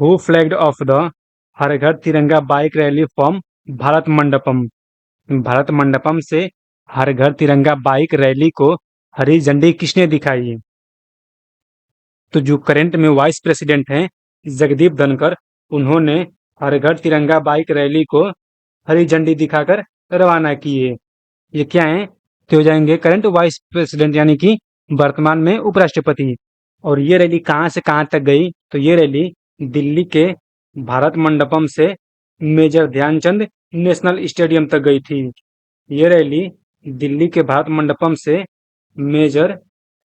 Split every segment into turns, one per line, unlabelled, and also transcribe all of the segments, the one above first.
Who flagged of the हर घर तिरंगा bike rally from Bharat Mandapam. Bharat Mandapam से हर घर तिरंगा बाइक रैली को हरी झंडी किसने दिखाई? तो जो करंट में वाइस प्रेसिडेंट हैं जगदीप धनखड़, उन्होंने हर घर तिरंगा बाइक रैली को हरी झंडी दिखाकर रवाना किए। ये क्या है? तो हो जाएंगे करंट वाइस प्रेसिडेंट यानी कि वर्तमान में उपराष्ट्रपति। और ये रैली कहाँ से कहाँ तक गई? तो ये रैली दिल्ली के भारत मंडपम से मेजर ध्यानचंद नेशनल स्टेडियम तक गई थी। ये रैली दिल्ली के भारत मंडपम से मेजर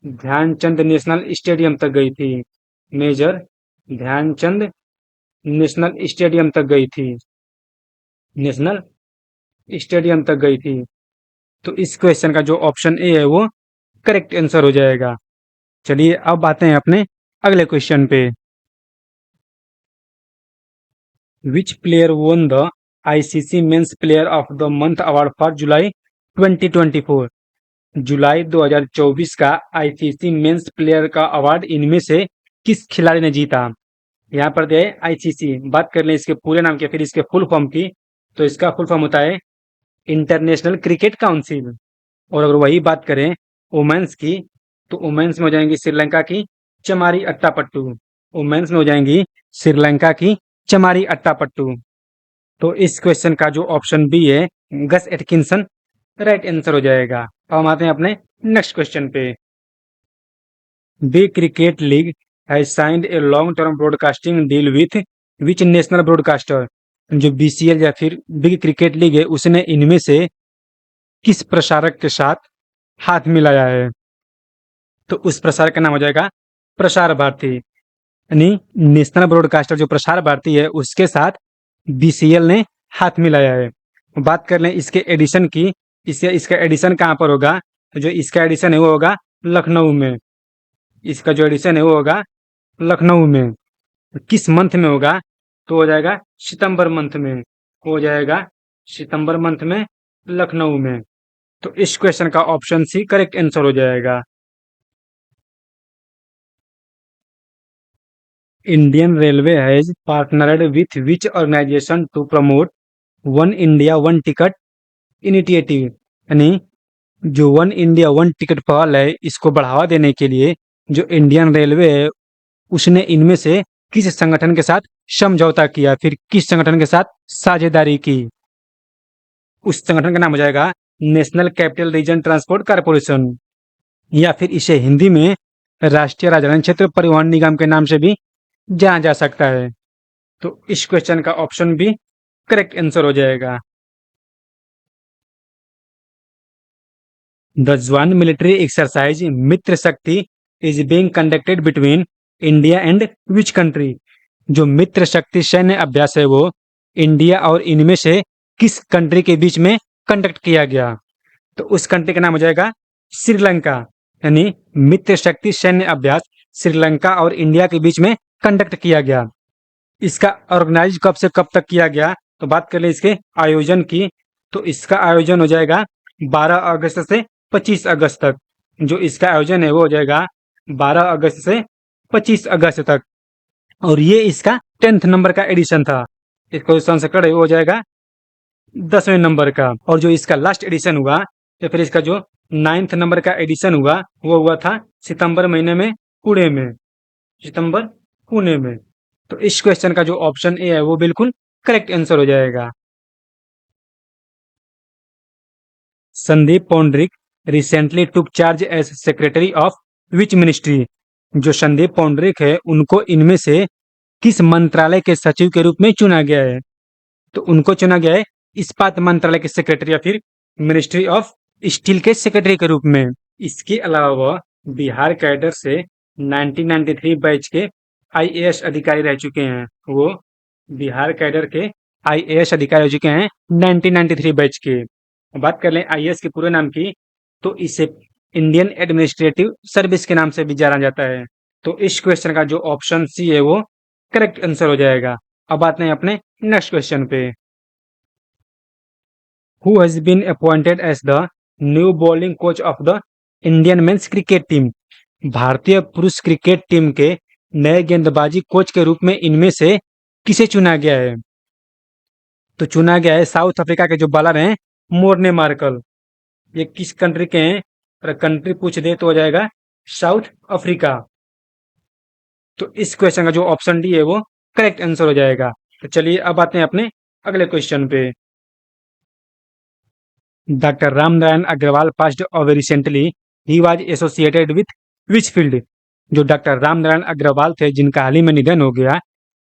ध्यानचंद नेशनल स्टेडियम तक गई थी। मेजर ध्यानचंद नेशनल स्टेडियम तक गई थी। नेशनल स्टेडियम तक गई थी। तो इस क्वेश्चन का जो ऑप्शन ए है वो करेक्ट आंसर हो जाएगा। चलिए अब आते हैं अपने अगले क्वेश्चन पे। विच player won the ICC men's player of the month award for जुलाई 2024? जुलाई 2024 का आईसीसी मेंस प्लेयर का अवार्ड इनमें से किस खिलाड़ी ने जीता? यहाँ पर दिया है आईसीसी। बात कर लें इसके पूरे नाम की फिर इसके फुल फॉर्म की, तो इसका फुल फॉर्म होता है इंटरनेशनल क्रिकेट काउंसिल। और अगर वही बात करें वुमेन्स की, तो वुमेन्स में हो जाएंगी श्रीलंका की चमारी अट्टापट्टू। वुमेन्स में हो जाएंगी श्रीलंका की चमारी अट्टापट्टू। तो इस क्वेश्चन का जो ऑप्शन बी है गस एटकिंसन राइट आंसर हो जाएगा। अब हम आते हैं अपने नेक्स्ट क्वेश्चन पे। Big cricket league has signed a long term broadcasting deal with which national broadcaster? जो बीसीएल या फिर बिग क्रिकेट लीग है उसने इनमें से किस प्रसारक के साथ हाथ मिलाया है? तो उस प्रसारक का नाम हो जाएगा प्रसार भारती। यानी नेशनल ब्रॉडकास्टर जो प्रसार भारती है उसके साथ बीसीएल ने हाथ मिलाया है। बात कर लें इसके एडिशन की, इसका एडिशन कहाँ पर होगा? तो जो इसका एडिशन है वो होगा लखनऊ में। इसका जो एडिशन है वो होगा लखनऊ में। किस मंथ में होगा? तो हो जाएगा सितंबर मंथ में। हो जाएगा सितंबर मंथ में लखनऊ में। तो इस क्वेश्चन का ऑप्शन सी करेक्ट आंसर हो जाएगा। Indian railway has partnered with which organisation to promote one India one ticket initiative? यानी जो वन इंडिया वन टिकट पहल है इसको बढ़ावा देने के लिए जो इंडियन रेलवे है उसने इनमें से किस संगठन के साथ समझौता किया, फिर किस संगठन के साथ साझेदारी की? उस संगठन का नाम हो जाएगा national capital region transport corporation, या फिर इसे हिंदी में राष्ट्रीय राजधानी क्षेत्र परिवहन निगम के नाम से भी जाना जा सकता है। तो इस क्वेश्चन का ऑप्शन भी करेक्ट आंसर हो जाएगा। द ज्वाइंट मिलिट्री एक्सरसाइज मित्र शक्ति is being conducted between India and which country? जो मित्र शक्ति सैन्य अभ्यास है वो इंडिया और इनमें से किस कंट्री के बीच में कंडक्ट किया गया? तो उस कंट्री का नाम हो जाएगा श्रीलंका। यानी मित्र शक्ति सैन्य अभ्यास श्रीलंका और इंडिया के बीच में कंडक्ट किया गया। इसका ऑर्गेनाइज कब से कब तक किया गया? तो बात कर ले इसके आयोजन की, तो इसका आयोजन हो जाएगा 12 अगस्त से 25 अगस्त तक। जो इसका आयोजन है वो हो जाएगा 12 अगस्त से 25 अगस्त तक। और ये इसका 10th नंबर का एडिशन था। इसको संस्करण है वो हो जाएगा 10वें नंबर का। और जो इसका लास्ट एडिशन हुआ या फिर इसका जो 9th नंबर का एडिशन हुआ वो हुआ था सितंबर महीने में पुणे में। सितंबर पुणे में। तो इस क्वेश्चन का जो ऑप्शन ए है वो बिल्कुल करेक्ट आंसर हो जाएगा। Sandeep Poundrik recently took charge as secretary of which ministry? जो संदीप पौंड्रिक है उनको इनमें से किस मंत्रालय के सचिव के रूप में चुना गया है? तो उनको चुना गया है इस्पात मंत्रालय के सेक्रेटरी या फिर मिनिस्ट्री ऑफ स्टील के सेक्रेटरी के रूप में। इसके अलावा वह बिहार कैडर से 1993 बैच के आईएएस अधिकारी रह चुके हैं। वो बिहार कैडर के आईएएस अधिकारी हो चुके हैं 1993 बैच के। बात कर लें आईएएस के पूरे नाम की, तो इसे इंडियन एडमिनिस्ट्रेटिव सर्विस के नाम से भी जाना जाता है। तो इस क्वेश्चन का जो ऑप्शन सी है वो करेक्ट आंसर हो जाएगा। अब आते हैं अपने नेक्स्ट क्वेश्चन पे। Who has been appointed as the new bowling coach of the Indian men's cricket team? भारतीय पुरुष क्रिकेट टीम के नए गेंदबाजी कोच के रूप में इनमें से किसे चुना गया है? तो चुना गया है साउथ अफ्रीका के जो बॉलर हैं मोर्ने मार्कल। ये किस कंट्री के हैं? अगर कंट्री पूछ दे तो हो जाएगा साउथ अफ्रीका। तो इस क्वेश्चन का जो ऑप्शन डी है वो करेक्ट आंसर हो जाएगा। तो चलिए अब आते हैं अपने अगले क्वेश्चन पे। Doctor Ramnarayan Agarwal passed away recently, he was associated with which field? जो डॉक्टर रामनारायण अग्रवाल थे जिनका हाल ही में निधन हो गया,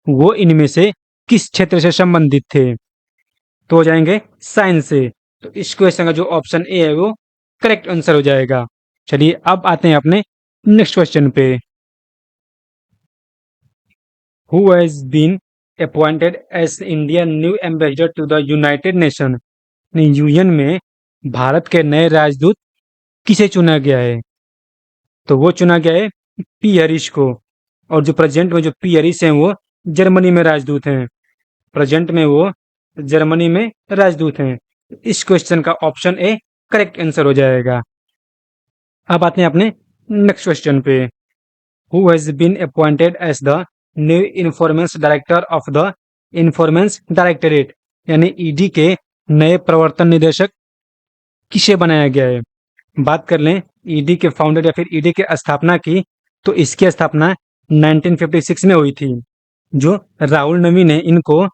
वो इनमें से किस क्षेत्र से संबंधित थे? तो हो जाएंगे साइंस से। तो इस क्वेश्चन का जो ऑप्शन ए है वो करेक्ट आंसर हो जाएगा। चलिए अब आते हैं अपने नेक्स्ट क्वेश्चन पे। Who has been appointed as India new ambassador to the United Nation? UN में भारत के नए राजदूत किसे चुना गया है? तो वो चुना गया है पी हरीश को। और जो प्रेजेंट में जो पी हरीश हैं वो जर्मनी में राजदूत हैं। प्रेजेंट में वो जर्मनी में राजदूत हैं। इस क्वेश्चन का ऑप्शन ए करेक्ट आंसर हो जाएगा। अब आते हैं अपने नेक्स्ट क्वेश्चन पे। Who has been appointed as the new enforcement director of the enforcement directorate? यानी ईडी के नए प्रवर्तन निदेशक किसे बनाया गया है? बात कर लें ईडी के फाउंडर या फिर ईडी के स्थापना की, तो इसकी स्थापना 1956 में हुई थी। जो राहुल नवी ने इनको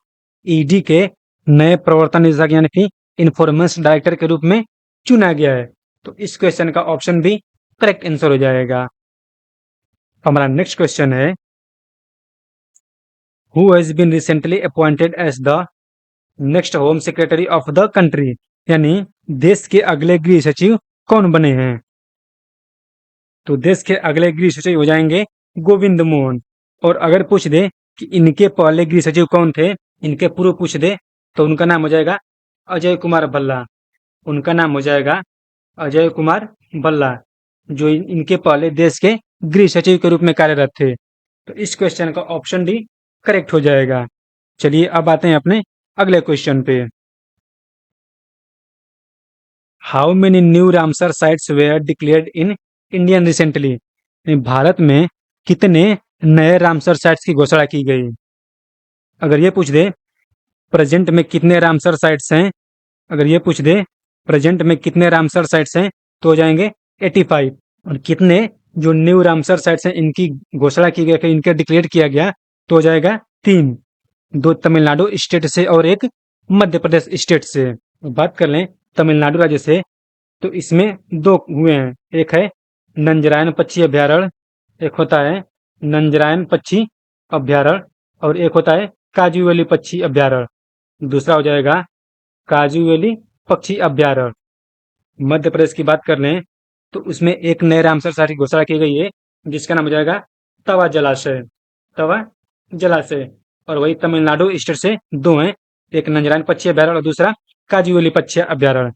ईडी के नए प्रवर्तन निदेशक यानी कि इन्फॉर्मेंस डायरेक्टर के रूप में चुना गया है। तो इस क्वेश्चन का ऑप्शन भी करेक्ट आंसर हो जाएगा। हमारा नेक्स्ट क्वेश्चन है, who has been recently appointed as the next home secretary of the country? यानी देश के अगले गृह सचिव कौन बने हैं? तो देश के अगले गृह सचिव हो जाएंगे गोविंद मोहन। और अगर पूछ दे कि इनके पहले गृह सचिव कौन थे, इनके पूर्व पूछ दे, तो उनका नाम हो जाएगा अजय कुमार भल्ला। उनका नाम हो जाएगा अजय कुमार भल्ला, जो इनके पहले देश के गृह सचिव के रूप में कार्यरत थे। तो इस क्वेश्चन का ऑप्शन डी करेक्ट हो जाएगा। चलिए अब आते हैं अपने अगले क्वेश्चन पे। How many new Ramsar sites were declared in Indian recently? भारत में कितने नए रामसर साइट्स की घोषणा की गई? अगर ये पूछ दे प्रेजेंट में कितने रामसर साइट्स हैं, अगर ये पूछ दे प्रेजेंट में कितने रामसर साइट्स हैं, तो हो जाएंगे 85। और कितने जो न्यू रामसर साइट्स हैं इनकी घोषणा की गई, इनके डिक्लेयर किया गया, तो हो जाएगा 3। 2 तमिलनाडु स्टेट से और 1 मध्य प्रदेश स्टेट से। बात कर लें तमिलनाडु राज्य से, तो इसमें 2 हुए हैं। एक है नंजरायन पक्षी अभ्यारण्य, एक होता है नंजरायन पक्षी अभ्यारण्य, और एक होता है काजूवेली पक्षी अभ्यारण्य। दूसरा हो जाएगा काजूवेली पक्षी अभ्यारण्य। मध्य प्रदेश की बात कर लें तो उसमें एक नए रामसर साइट की घोषणा की गई है जिसका नाम हो जाएगा तवा जलाशय। तवा जलाशय। और वही तमिलनाडु स्टेट से 2 हैं, एक नंजरायन पक्षी अभ्यारण्य और दूसरा काजूवेली पक्षी अभ्यारण्य।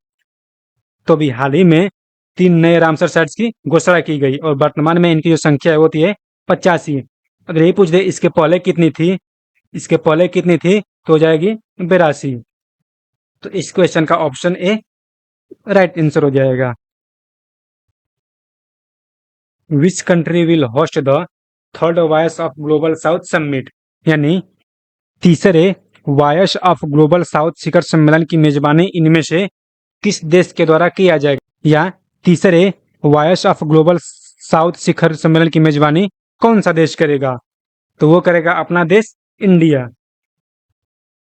तो अभी हाल ही में 3 नए रामसर साइट्स की घोषणा की गई और वर्तमान में इनकी जो संख्या है वो होती है 85। अगर यही पूछ दे इसके पहले कितनी थी, इसके पहले कितनी थी, तो हो जाएगी 82। तो इस क्वेश्चन का ऑप्शन ए राइट आंसर हो जाएगा। Which country will host the third voice of global south summit? यानी तीसरे वॉयस ऑफ ग्लोबल साउथ शिखर सम्मेलन की मेजबानी इनमें से किस देश के द्वारा किया जाएगा? या तीसरे वॉयस ऑफ ग्लोबल साउथ शिखर सम्मेलन की मेजबानी कौन सा देश करेगा? तो वो करेगा अपना देश इंडिया।